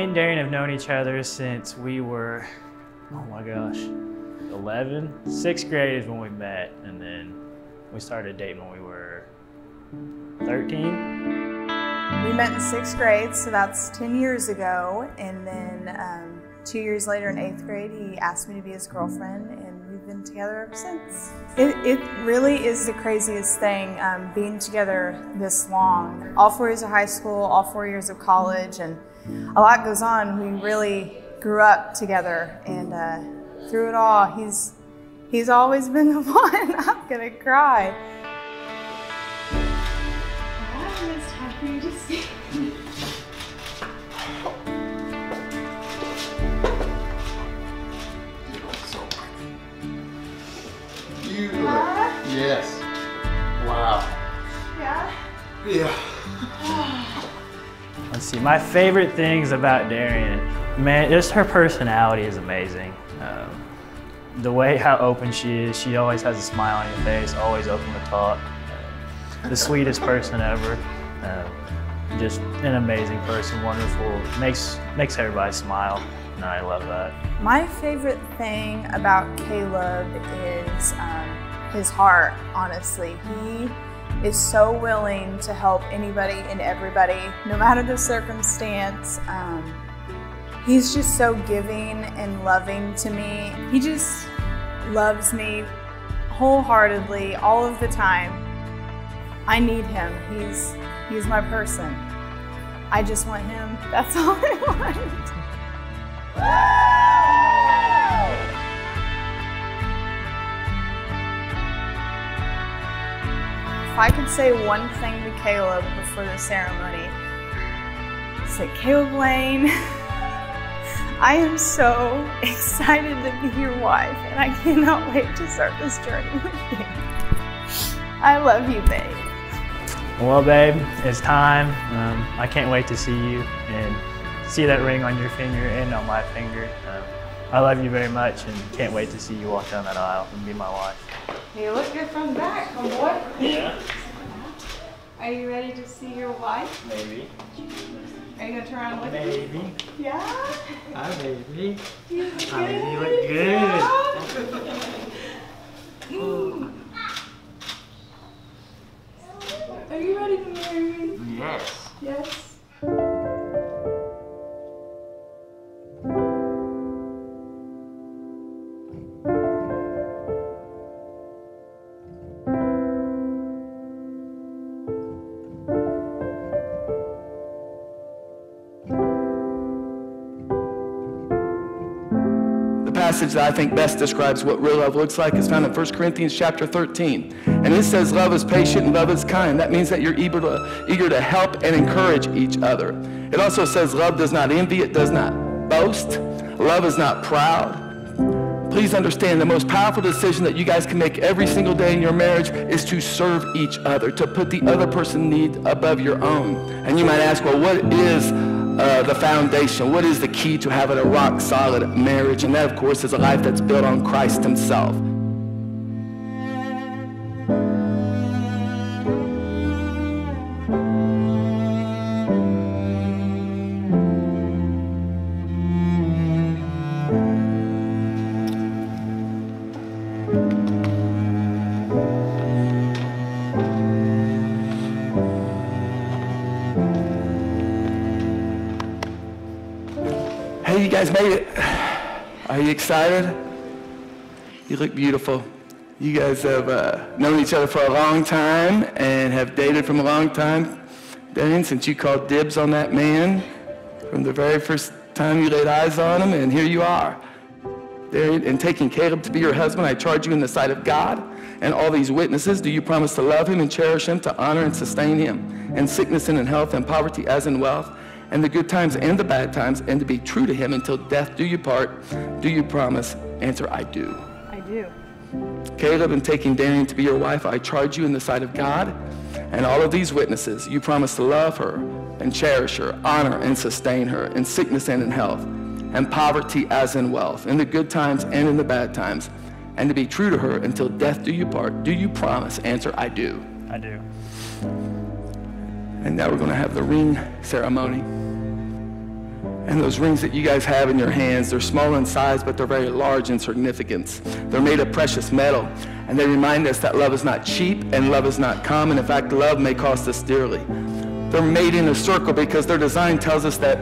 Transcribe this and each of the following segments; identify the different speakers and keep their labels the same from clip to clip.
Speaker 1: Me and Darian have known each other since we were, oh my gosh, 11. 6th grade is when we met, and then we started dating when we were 13.
Speaker 2: We met in 6th grade, so that's 10 years ago, and then 2 years later in 8th grade, he asked me to be his girlfriend, and we've been together ever since. It really is the craziest thing, being together this long. All 4 years of high school, all 4 years of college, and a lot goes on. We really grew up together, and through it all, he's always been the one. I'm gonna cry. It's time for you to see.
Speaker 3: Yes. Wow.
Speaker 2: Yeah?
Speaker 3: Yeah.
Speaker 1: Let's see, my favorite things about Darian, man, just her personality is amazing. The way how open she is, she always has a smile on her face, always open to talk. The sweetest person ever. Just an amazing person, wonderful, makes everybody smile, and I love that.
Speaker 2: My favorite thing about Caleb is his heart, honestly. He is so willing to help anybody and everybody, no matter the circumstance. He's just so giving and loving to me. He just loves me wholeheartedly all of the time. I need him. He's my person. I just want him. That's all I want. If I could say one thing to Caleb before the ceremony, say, Caleb Lane, I am so excited to be your wife, and I cannot wait to start this journey with you. I love you, babe.
Speaker 1: Well, babe, it's time. I can't wait to see you and see that ring on your finger and on my finger. I love you very much and can't wait to see you walk down that aisle and be my wife.
Speaker 2: You look good from the back, homeboy.
Speaker 1: Yeah.
Speaker 2: Are you ready to see your wife?
Speaker 1: Maybe.
Speaker 2: Are you gonna turn around and look
Speaker 1: Maybe.
Speaker 2: at me? Yeah?
Speaker 1: Hi, baby.
Speaker 2: You look
Speaker 1: Hi,
Speaker 2: good.
Speaker 1: you look good.
Speaker 2: Yeah. Are you ready to marry me?
Speaker 1: Yes.
Speaker 2: Yes.
Speaker 4: The passage that I think best describes what real love looks like is found in 1 Corinthians chapter 13. And it says love is patient and love is kind. That means that you're eager to help and encourage each other. It also says love does not envy, it does not boast. Love is not proud. Please understand the most powerful decision that you guys can make every single day in your marriage is to serve each other, to put the other person's need above your own. And you might ask, well, what is the foundation? What is the key to having a rock-solid marriage? And that, of course, is a life that's built on Christ himself. Hey, you guys made it. Are you excited? You look beautiful. You guys have known each other for a long time and have dated from a long time. Darian, since you called dibs on that man from the very first time you laid eyes on him, and here you are. Darian, in taking Caleb to be your husband, I charge you in the sight of God and all these witnesses. Do you promise to love him and cherish him, to honor and sustain him in sickness and in health, in poverty as in wealth, and the good times and the bad times, and to be true to him until death do you part? Do you promise? Answer, I do.
Speaker 2: I do.
Speaker 4: Caleb, in taking Darian to be your wife, I charge you in the sight of God and all of these witnesses. You promise to love her and cherish her, honor and sustain her in sickness and in health, and poverty as in wealth, in the good times and in the bad times, and to be true to her until death do you part. Do you promise? Answer, I do.
Speaker 1: I do.
Speaker 4: And now we're going to have the ring ceremony. And those rings that you guys have in your hands, they're small in size, but they're very large in significance. They're made of precious metal, and they remind us that love is not cheap and love is not common. In fact, love may cost us dearly. They're made in a circle because their design tells us that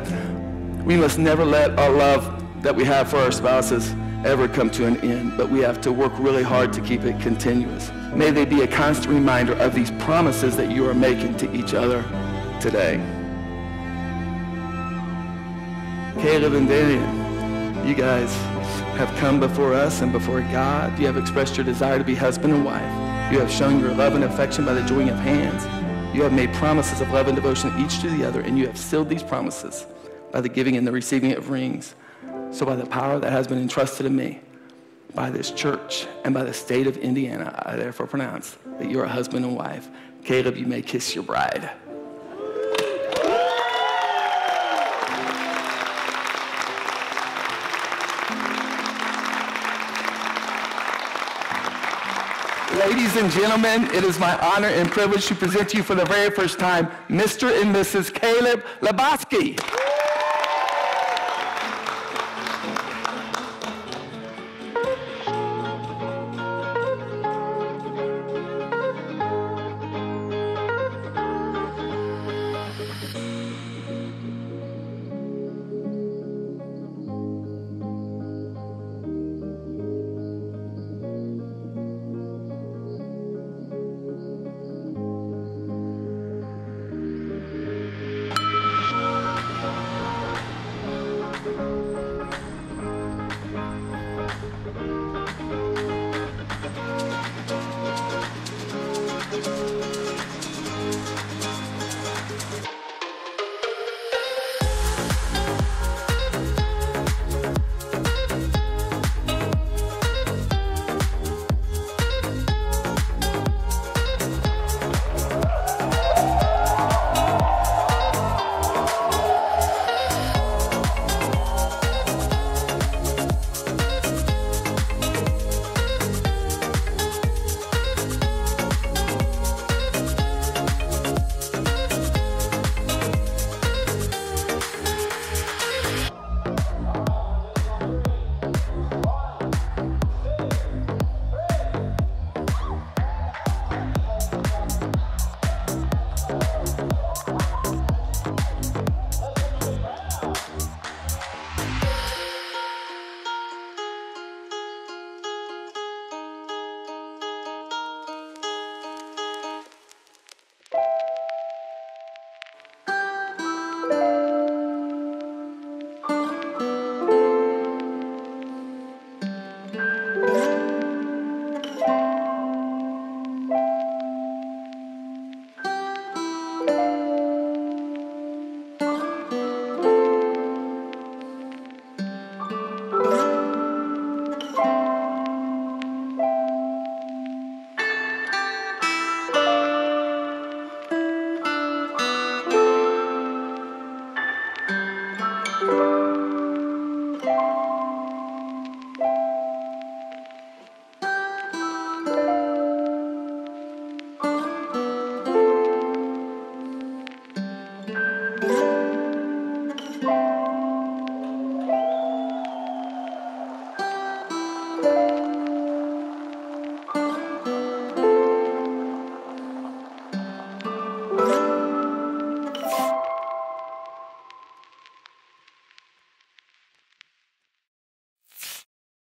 Speaker 4: we must never let our love that we have for our spouses ever come to an end, but we have to work really hard to keep it continuous. May they be a constant reminder of these promises that you are making to each other today. Caleb and Darian, you guys have come before us and before God. You have expressed your desire to be husband and wife. You have shown your love and affection by the joining of hands. You have made promises of love and devotion each to the other, and you have sealed these promises by the giving and the receiving of rings. So by the power that has been entrusted to me, by this church and by the state of Indiana, I therefore pronounce that you're a husband and wife. Caleb, you may kiss your bride. Ladies and gentlemen, it is my honor and privilege to present to you for the very first time, Mr. and Mrs. Caleb Lobosky.